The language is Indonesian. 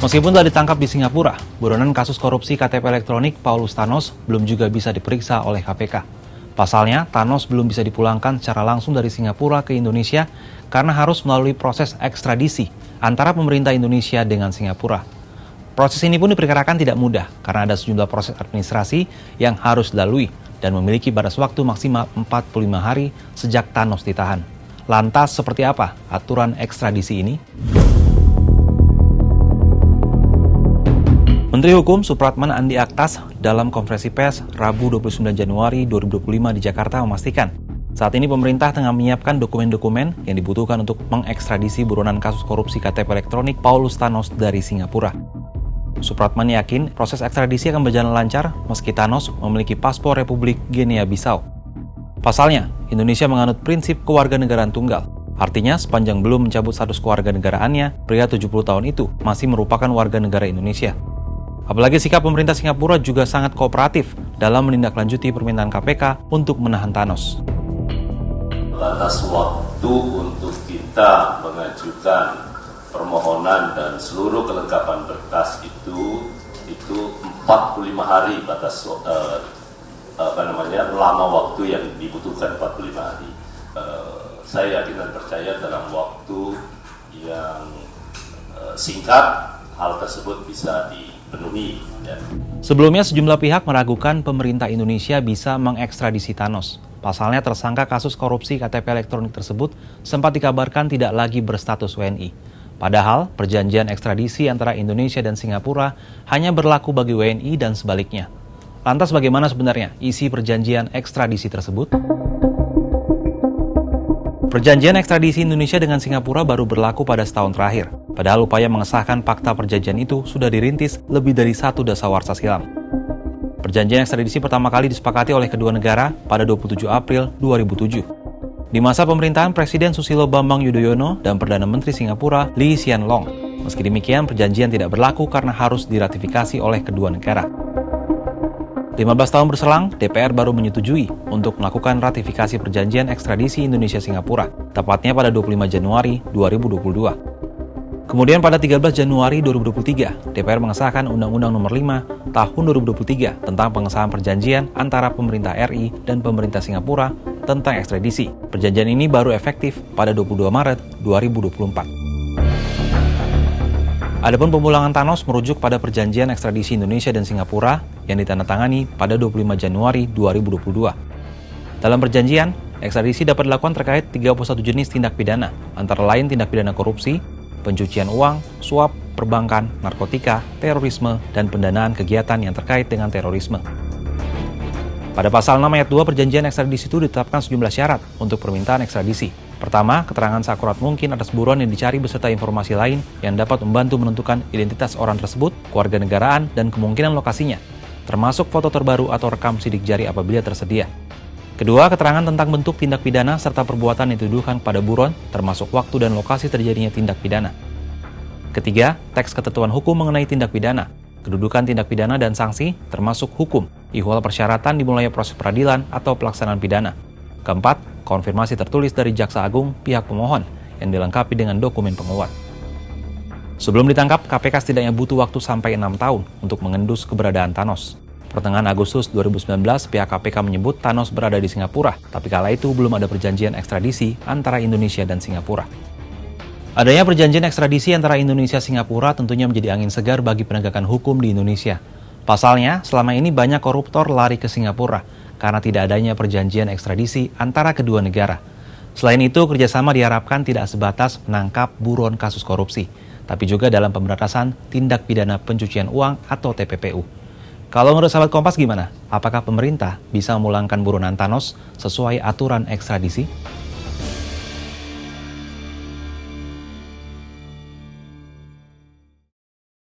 Meskipun telah ditangkap di Singapura, buronan kasus korupsi KTP elektronik Paulus Thanos belum juga bisa diperiksa oleh KPK. Pasalnya, Thanos belum bisa dipulangkan secara langsung dari Singapura ke Indonesia karena harus melalui proses ekstradisi antara pemerintah Indonesia dengan Singapura. Proses ini pun diperkirakan tidak mudah karena ada sejumlah proses administrasi yang harus dilalui dan memiliki batas waktu maksimal 45 hari sejak Thanos ditahan. Lantas seperti apa aturan ekstradisi ini? Menteri Hukum Supratman Andi Aktas dalam konferensi pers Rabu 29 Januari 2025 di Jakarta memastikan saat ini pemerintah tengah menyiapkan dokumen-dokumen yang dibutuhkan untuk mengekstradisi buronan kasus korupsi KTP elektronik Paulus Thanos dari Singapura. Supratman yakin proses ekstradisi akan berjalan lancar meski Thanos memiliki paspor Republik Guinea-Bissau. Pasalnya, Indonesia menganut prinsip kewarganegaraan tunggal. Artinya, sepanjang belum mencabut status kewarganegaraannya, pria 70 tahun itu masih merupakan warga negara Indonesia. Apalagi sikap pemerintah Singapura juga sangat kooperatif dalam menindaklanjuti permintaan KPK untuk menahan Thanos. Batas waktu untuk kita mengajukan permohonan dan seluruh kelengkapan berkas itu 45 hari batas lama waktu yang dibutuhkan 45 hari. Saya yakin dan percaya dalam waktu yang singkat hal tersebut bisa dipenuhi. Sebelumnya sejumlah pihak meragukan pemerintah Indonesia bisa mengekstradisi Thanos. Pasalnya tersangka kasus korupsi KTP elektronik tersebut sempat dikabarkan tidak lagi berstatus WNI. Padahal perjanjian ekstradisi antara Indonesia dan Singapura hanya berlaku bagi WNI dan sebaliknya. Lantas bagaimana sebenarnya isi perjanjian ekstradisi tersebut? Perjanjian ekstradisi Indonesia dengan Singapura baru berlaku pada setahun terakhir. Padahal upaya mengesahkan fakta perjanjian itu sudah dirintis lebih dari 1 dasawarsa silam. Perjanjian ekstradisi pertama kali disepakati oleh kedua negara pada 27 April 2007. Di masa pemerintahan Presiden Susilo Bambang Yudhoyono dan Perdana Menteri Singapura Lee Hsien Loong. Meski demikian, perjanjian tidak berlaku karena harus diratifikasi oleh kedua negara. 15 tahun berselang, DPR baru menyetujui untuk melakukan ratifikasi perjanjian ekstradisi Indonesia-Singapura, tepatnya pada 25 Januari 2022. Kemudian pada 13 Januari 2023, DPR mengesahkan Undang-Undang Nomor 5 Tahun 2023 tentang pengesahan perjanjian antara pemerintah RI dan pemerintah Singapura tentang ekstradisi. Perjanjian ini baru efektif pada 22 Maret 2024. Adapun pemulangan Thanos merujuk pada perjanjian ekstradisi Indonesia dan Singapura yang ditandatangani pada 25 Januari 2022. Dalam perjanjian, ekstradisi dapat dilakukan terkait 31 jenis tindak pidana, antara lain tindak pidana korupsi, pencucian uang, suap, perbankan, narkotika, terorisme, dan pendanaan kegiatan yang terkait dengan terorisme. Pada pasal 6 ayat 2 perjanjian ekstradisi itu ditetapkan sejumlah syarat untuk permintaan ekstradisi. Pertama, keterangan seakurat mungkin atas buron yang dicari beserta informasi lain yang dapat membantu menentukan identitas orang tersebut, kewarganegaraan, dan kemungkinan lokasinya, termasuk foto terbaru atau rekam sidik jari apabila tersedia. Kedua, keterangan tentang bentuk tindak pidana serta perbuatan yang dituduhkan pada buron, termasuk waktu dan lokasi terjadinya tindak pidana. Ketiga, teks ketentuan hukum mengenai tindak pidana, kedudukan tindak pidana dan sanksi, termasuk hukum, ihwal persyaratan dimulainya proses peradilan atau pelaksanaan pidana. Keempat, konfirmasi tertulis dari Jaksa Agung pihak pemohon yang dilengkapi dengan dokumen penguat. Sebelum ditangkap, KPK setidaknya butuh waktu sampai 6 tahun untuk mengendus keberadaan Thanos. Pertengahan Agustus 2019, pihak KPK menyebut Thanos berada di Singapura, tapi kala itu belum ada perjanjian ekstradisi antara Indonesia dan Singapura. Adanya perjanjian ekstradisi antara Indonesia dan Singapura tentunya menjadi angin segar bagi penegakan hukum di Indonesia. Pasalnya, selama ini banyak koruptor lari ke Singapura karena tidak adanya perjanjian ekstradisi antara kedua negara. Selain itu, kerjasama diharapkan tidak sebatas menangkap buron kasus korupsi, tapi juga dalam pemberantasan tindak pidana pencucian uang atau TPPU. Kalau menurut sahabat Kompas gimana? Apakah pemerintah bisa memulangkan buronan Thanos sesuai aturan ekstradisi?